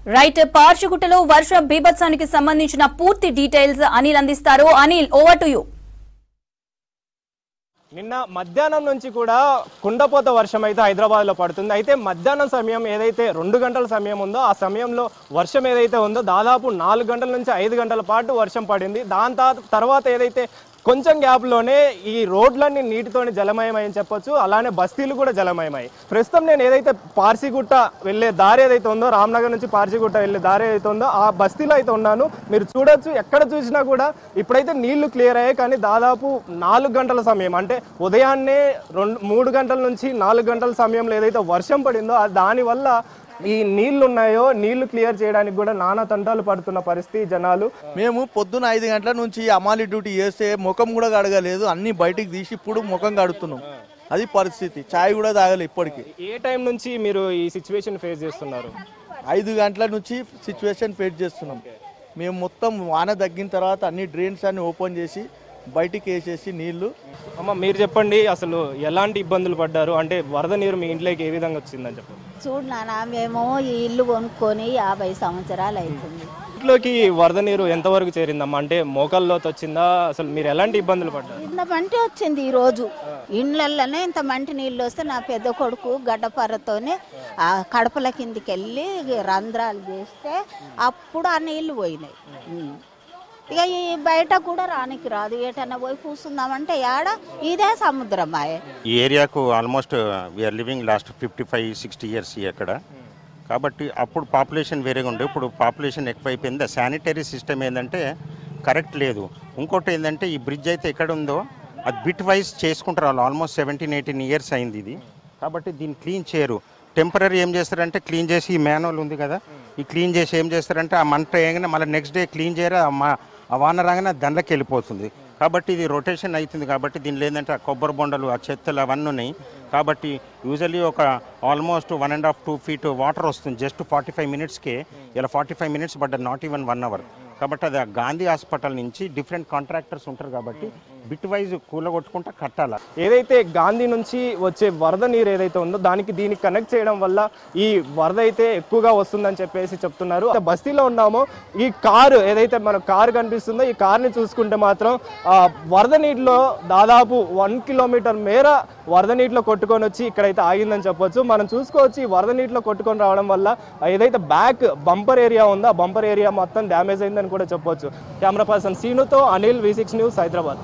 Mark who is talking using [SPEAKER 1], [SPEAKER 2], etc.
[SPEAKER 1] Right పార్షిగుట్టలో వర్ష బీభత్సానికి సంబంధించిన పూర్తి details Anil అందిస్తారు. Anil, over to you.
[SPEAKER 2] నిన్న మధ్యాహ్నం నుంచి కూడా కుండపోత వర్షం అయితే హైదరాబాద్లో పడుతుంది. అయితే మధ్యాహ్నం సమయం ఏదైతే 2 గంటల సమయం ఉందో ఆ సమయంలో వర్షం ఏదైతే ఉందో దాదాపు 4 గంటల నుంచి 5 గంటల పాటు వర్షం పడింది. దాని తర్వాత ఏదైతే కొంచెం గ్యాప్లోనే ఈ రోడ్లన్నీ నీటితోని జలమయమని చెప్పొచ్చు. అలానే బస్తీలు కూడా జలమయమయ్యాయి. ప్రస్తుతం నేను ఏదైతే పార్సిగుట్ట వెళ్ళే దారి ఏదైతే ఉందో, రామ్నగర్ నుంచి పార్సిగుట్ట వెళ్ళే దారి ఏదైతే ఉందో ఆ బస్తీలో అయితే ఉన్నాను. మీరు చూడొచ్చు, ఎక్కడ చూసినా కూడా ఇప్పుడైతే నీళ్లు క్లియర్ అయ్యాయి. కానీ దాదాపు 4 గంటల సమయం, అంటే ఉదయాన్నే 3 గంటల నుంచి 4 గంటల సమయంలో ఏదైతే వర్షం పడిందో దానివల్ల ఈ నీళ్లు ఉన్నాయో నీళ్లు క్లియర్ చేయడానికి కూడా నానా తంటాలు పడుతున్న పరిస్థితి జనాలు.
[SPEAKER 3] మేము పొద్దున 5 గంటల నుంచి అమాలి డ్యూటీ చేస్తే ముఖం కూడా కడగలేదు, అన్ని బయటికి తీసి ఇప్పుడు ముఖం కడుగుతున్నాం. అది పరిస్థితి. చాయ్ కూడా తాగలేదు ఇప్పటికి.
[SPEAKER 2] ఏ టైం నుంచి మీరు ఈ సిచ్యువేషన్ ఫేస్ చేస్తున్నారు?
[SPEAKER 3] 5 గంటల నుంచి సిచ్యువేషన్ ఫేస్ చేస్తున్నాం. మేము మొత్తం వాన తగ్గిన తర్వాత అన్ని డ్రైన్స్ అన్ని ఓపెన్ చేసి బయటికి వేసేసి నీళ్లు.
[SPEAKER 2] అమ్మ, మీరు చెప్పండి, అసలు ఎలాంటి ఇబ్బందులు పడ్డారు? అంటే వరద నీరు మీ ఇంట్లోకి ఏ విధంగా వచ్చిందని చెప్పండి.
[SPEAKER 4] చూడు నాన్న, మేము ఈ ఇల్లు కొనుక్కొని 50 సంవత్సరాలు అవుతుంది.
[SPEAKER 2] ఇంట్లోకి వరద నీరు ఎంతవరకు చేరిందమ్మా? అంటే మోకాల్లోకి వచ్చిందా? అసలు మీరు ఎలాంటి ఇబ్బందులు పడ్డారు?
[SPEAKER 4] ఇంత మంటి వచ్చింది ఈ రోజు. ఇండ్లలోనే ఇంత మంటి నీళ్ళు వస్తే నా పెద్ద కొడుకు గడ్డపర్రతోనే ఆ కడపల కిందికి వెళ్ళి రంధ్రాలు చేస్తే అప్పుడు ఆ నీళ్లు పోయినాయి. ఇక ఈ బయట కూడా రానికి రాదు. ఏటన్నా పోయి కూర్చుందామంటే ఏడ ఇదే సముద్రమాయే.
[SPEAKER 5] ఈ ఏరియాకు almost we are living last 55-60 years అక్కడ. కాబట్టి అప్పుడు పాపులేషన్ వేరేగా ఉండే, ఇప్పుడు పాపులేషన్ ఎక్కువైపోయింది. శానిటరీ సిస్టమ్ ఏంటంటే కరెక్ట్ లేదు. ఇంకోటి ఏంటంటే ఈ బ్రిడ్జ్ అయితే ఎక్కడ ఉందో అది బిట్ వైజ్ చేసుకుంటారు. వాళ్ళు ఆల్మోస్ట్ 17-18 ఇయర్స్ అయింది ఇది. కాబట్టి దీన్ని క్లీన్ చేయరు. టెంపరీ ఏం చేస్తారంటే క్లీన్ చేసి ఈ మాన్యువల్ ఉంది కదా, ఈ క్లీన్ చేసి ఏం చేస్తారంటే ఆ మంట వేయగానే మళ్ళీ నెక్స్ట్ డే క్లీన్ చేయరు. ఆ వాన రాగానే దండకి వెళ్ళిపోతుంది. కాబట్టి ఇది రొటేషన్ అవుతుంది. కాబట్టి దీనిలో ఏంటంటే ఆ కొబ్బరి బొండలు, ఆ చెత్తలు అవన్నీ ఉన్నాయి. కాబట్టి యూజువల్లీ ఒక ఆల్మోస్ట్ 1.5-2 feet వాటర్ వస్తుంది జస్ట్ 45 minutesకే. ఇలా 45 minutes పడ్డది, నాట్ ఈవెన్ 1 hour. కాబట్టి అది ఆ గాంధీ హాస్పిటల్ నుంచి డిఫరెంట్ కాంట్రాక్టర్స్ ఉంటారు కాబట్టి బిట్ వైజ్ కూలగొట్టుకుంటా కట్టాలి.
[SPEAKER 2] ఏదైతే గాంధీ నుంచి వచ్చే వరద నీరు ఏదైతే ఉందో దీనికి కనెక్ట్ చేయడం వల్ల ఈ వరద అయితే ఎక్కువగా వస్తుందని చెప్పేసి చెప్తున్నారు. బస్తీలో ఉన్నామో ఈ కారు ఏదైతే మన కారు కనిపిస్తుందో ఈ కార్ని చూసుకుంటే మాత్రం వరద నీటిలో దాదాపు 1 kilometer మేర వరద నీటిలో కొట్టుకొని వచ్చి ఇక్కడైతే ఆగిందని చెప్పొచ్చు. మనం చూసుకోవచ్చు, ఈ వరద నీటిలో కొట్టుకొని రావడం వల్ల ఏదైతే బ్యాక్ బంపర్ ఏరియా ఉందో ఆ బంపర్ ఏరియా మొత్తం డ్యామేజ్ అయిందని కూడా చెప్పొచ్చు. కెమెరా పర్సన్ సీనుతో అనిల్, V6 News, హైదరాబాద్.